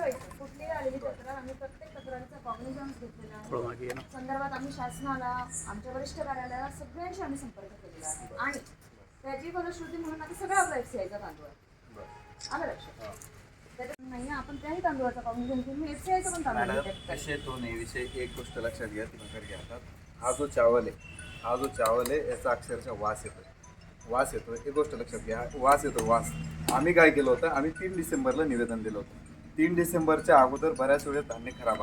करायचं कुठलीही आलेली तक्रार आम्ही प्रत्येक तक्रारीचा कॉग्निझन्स घेतलेला आहे. संदर्भात आम्ही शासनाला, आमच्या वरिष्ठ कार्यालयाला सगळ्यांशी आम्ही संपर्क केलेला आहे आणि त्याची फलश्रुती म्हणून आता सगळा आपला एफसीआयचा तांदूळ आहे. आलं लक्षात? त्याच्यात नाही आपण त्याही तांदूळाचा कॉग्निझन्स घेऊन एफसीआयचा पण तांदूळ घेतो. विषय तो नाही. विषय एक गोष्ट लक्षात घ्या, ती भाकर घ्या. हा जो चावल आहे याचा अक्षरशः वास येतो. एक गोष्ट लक्षात घ्या, वास येतो. आम्ही काय केलं होतं, आम्ही 3 डिसेंबरला निवेदन दिलं होतं. 3 डिसेंबरच्या अगोदर बऱ्याच वेळेस धान्य खराब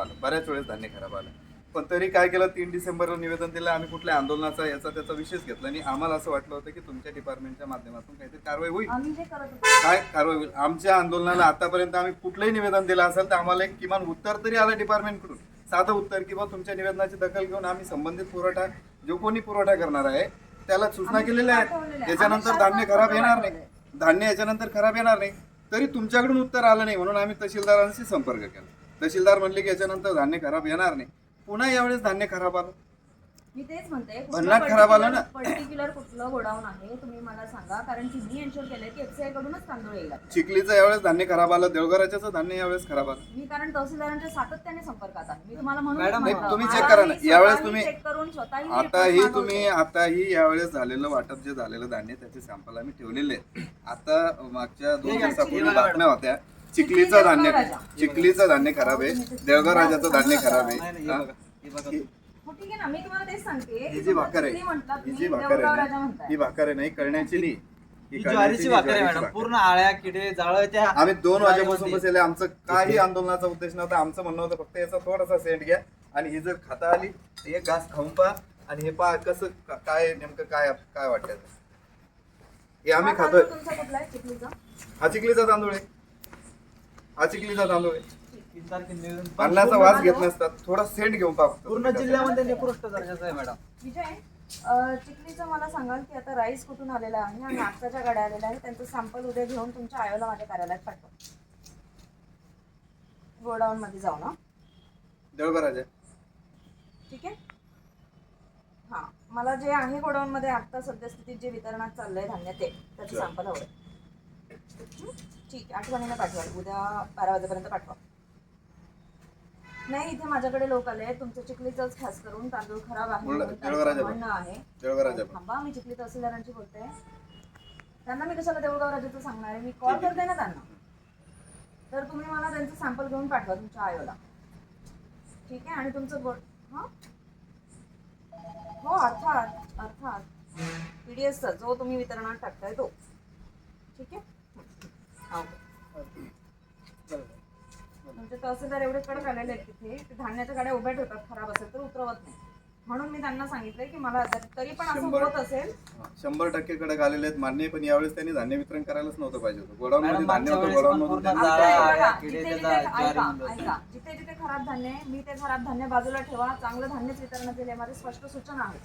आलं. पण तरी काय केलं, 3 डिसेंबरला निवेदन दिलं. आम्ही कुठल्या आंदोलनाचा याचा त्याचा विषयच घेतला आणि आम्हाला असं वाटलं होतं की तुमच्या डिपार्टमेंटच्या माध्यमातून काहीतरी कारवाई होईल. काय कारवाई होईल? आमच्या आंदोलनाला आतापर्यंत आम्ही कुठलंही निवेदन दिलं असेल तर आम्हाला एक किमान उत्तर तरी आलं डिपार्टमेंटकडून, साधं उत्तर, किंवा तुमच्या निवेदनाची दखल घेऊन आम्ही संबंधित पुरवठा, जो कोणी पुरवठा करणार आहे त्याला सूचना केलेल्या आहेत. याच्यानंतर धान्य खराब येणार नाही. तरी तुमच्याकडून उत्तर आलं नाही म्हणून आम्ही तहसीलदारांशी संपर्क केला. तहसीलदार म्हणले की याच्यानंतर धान्य खराब येणार नाही. पुन्हा यावेळेस धान्य खराब आलं. मी तेच म्हणते, भन्नाट खराब आलं ना. पर्टिक्युलर कुठलं गोडाऊन आहे तुम्ही मला सांगा, कारण की मी एन्शुअर केलंय की एफसीआय कडूनच तांदूळ येईल. चिखलीचं यावेळेस धान्य खराब आलं, देवघराच्याचं धान्य यावेळेस खराब आलं. मी कारण तहसीलदारांच्या सातत्याने संपर्कात आहे. मी तुम्हाला म्हणून तुम्ही चेक करा ना यावेळेस तुम्ही. चेक करून स्वतःही आताही यावेळेस झालेलं वाटप, जे झालेलं धान्य त्याचे सॅम्पल आम्ही ठेवलेले आहेत. आता मागच्या 2 दिवसापूर्वी बातम्या होत्या, चिखलीचं धान्य खराब आहे, देवघर राजाचं धान्य खराब आहे. ठीक आहे ना, मी तुम्हाला तेच सांगते. ही जी भाकर आहे नाही कळण्याची नाही, ही ज्वारीची भाकर आहे मॅडम. पूर्ण आळ्या, किडे, जाळं त्या. आम्ही 2 वाजेपासून बसले. आमचं काही आंदोलनाचा उद्देश नव्हता. आमचं म्हणणं होतं फक्त याचा थोडासा सेंट घ्या आणि ही जर खाता आली एक घास खाऊन पहा आणि हे पहा कसं काय नेमकं काय वाटतं हे आम्ही खातोय. हा चिखलीचा तांदूळ आहे. अन्नाचा वास घेत नसतात, थोडा सेंट घेऊन पहा. पूर्ण जिल्ह्यामध्ये निकृष्ट दर्जाचा आहे मॅडम. विजय, चिखलीचं मला सांगाल की आता राईस कुठून आलेला आहे आणि नाश्त्याच्या गाड्या आलेल्या आहेत, त्यांचं सॅम्पल उद्या घेऊन तुमच्या आयोला माझ्या कार्यालयात पाठवा. गोडाऊन मध्ये जाऊ ना, देवघराजा. ठीक आहे. हा, मला जे आहे गोडाऊन मध्ये आता सद्यस्थितीत जे वितरणात चाललंय धान्य त्याचे सॅम्पल हवं. ठीक आहे, आठवणीने पाठवा. उद्या 12 वाजेपर्यंत पाठवा. नाही, इथे माझ्याकडे लोक आले, तुमच्या चिखलीचंच खास करून तांदूळ खराब आहे म्हणणं आहे. थांबा, मी चिखली तहसीलदारांची बोलते. त्यांना मी कशाला देऊळगाव राजाचं सांगणार आहे? मी कॉल करते ना त्यांना. तर तुम्ही मला त्यांचं सॅम्पल घेऊन पाठवा तुमच्या आयोला. ठीक आहे. आणि तुमचं हो, अर्थात पीडीएसचा जो तुम्ही वितरणात टाकताय तो. ठीक आहे. म्हणजे तहसीलदार एवढे कडक आलेले आहेत तिथे, ते धान्याच्या गाड्या उभ्या ठेवतात, खराब असेल तर उतरवत नाही. म्हणून मी त्यांना सांगितलंय की मला तरी पण असं होत असेल. 100% कडक आलेले आहेत मान्य. पण यावेळेस त्यांनी धान्य वितरण करायलाच नव्हतं पाहिजे. गोडाऊन मध्ये धान्य होतं, गोडाऊन मधून जिथे जिथे खराब धान्य आहे, मी ते खराब धान्य बाजूला ठेवा, चांगलं धान्यच वितरणात दिले, माझे स्पष्ट सूचना आहेत.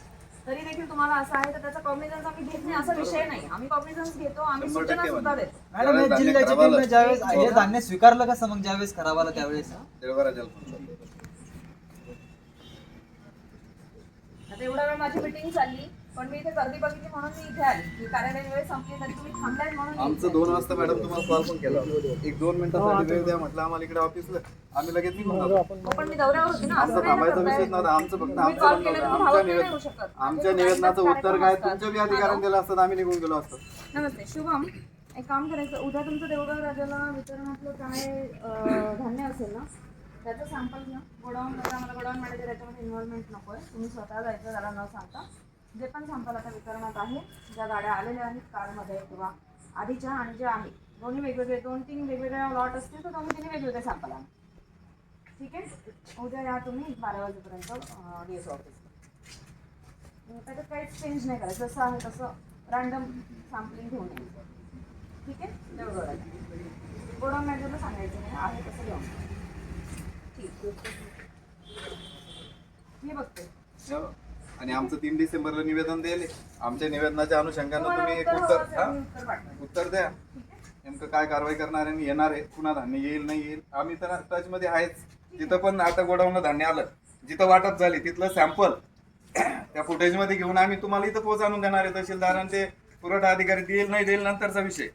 तरी देखील तुम्हाला असं आहे तर त्याचा कॉग्निझन्स आम्ही घेत नाही असा विषय नाही. आम्ही कॉग्निझन्स घेतो, आम्ही सूचना सुद्धा देतो. मॅडम, जिल्ह्याचे ज्यावेळेस हे धान्य स्वीकारलं कसं मग ज्यावेळेस खराब आलं त्यावेळेस? आता एवढा वेळ माझी मीटिंग चालली, पण मी इथे गर्दी बघितली म्हणून मी इथे आली. की कार्यालय वेळ संपली तरी तुम्ही थांबलाय म्हणून. आमचं 2 वाजता मॅडम तुम्हाला कॉल पण केला, 1-2 मिनिटासाठी वेळ द्या म्हटलं आम्हाला इकडे ऑफिसला. आम्ही लगेच निघून जातो. पण मी दौऱ्यावर होती ना, आमचा थांबायचा विषय नव्हता. आमचं फक्त आमच्या निवेदनाचं उत्तर काय तुमच्या बी अधिकाऱ्यांनी दिलं असतं, आम्ही निघून गेलो असतो. नमस्ते शुभम, एक काम करायचं, उद्या तुमचं देवगाव राजाला वितरणातलं काय धान्य असेल ना त्याचं सॅम्पल घ्या. गोडाऊन मला गोडाऊन मॅनेजर याच्यामध्ये इन्व्हॉल्वमेंट नको आहे. तुम्ही स्वतः जायचं त्याला न सांगता. जे पण सॅम्पल आता वितरणात आहे, ज्या गाड्या आलेल्या आहेत कारमध्ये किंवा आधीच्या आणि ज्या आहेत, दोन्ही वेगवेगळे 2-3 वेगवेगळ्या लॉट असतील तर दोन्ही वेगवेगळे सॅम्पल आहे. ठीक आहे. उद्या या तुम्ही 12 वाजेपर्यंत DSO ऑफिसला. त्याच्यात काहीच चेंज नाही करायचं, जसं आहे तसं रँडम सॅम्पलिंग घेऊन यायचं. ठीक आहे. देवगड गोडाऊन मॅनेजरला सांगायचं नाही, आहे तसं घेऊन. ठीक, मी बघते. आणि आमचं 3 डिसेंबरला निवेदन दिले. आमच्या निवेदनाच्या अनुषंगानं तुम्ही एक उत्तर द्या. नेमकं काय कारवाई करणार आहे, येणार आहे, पुन्हा धान्य येईल नाही येईल. आम्ही तर टचमध्ये आहेच. जिथं पण आता गोडाऊनला धान्य आलं, जिथं वाटप झाली तिथलं सॅम्पल त्या फुटेजमध्ये घेऊन आम्ही तुम्हाला इथं पोच आणून देणार आहे. तहसीलदारांचे पुरवठा अधिकारी देईल नाही देईल नंतरचा विषय.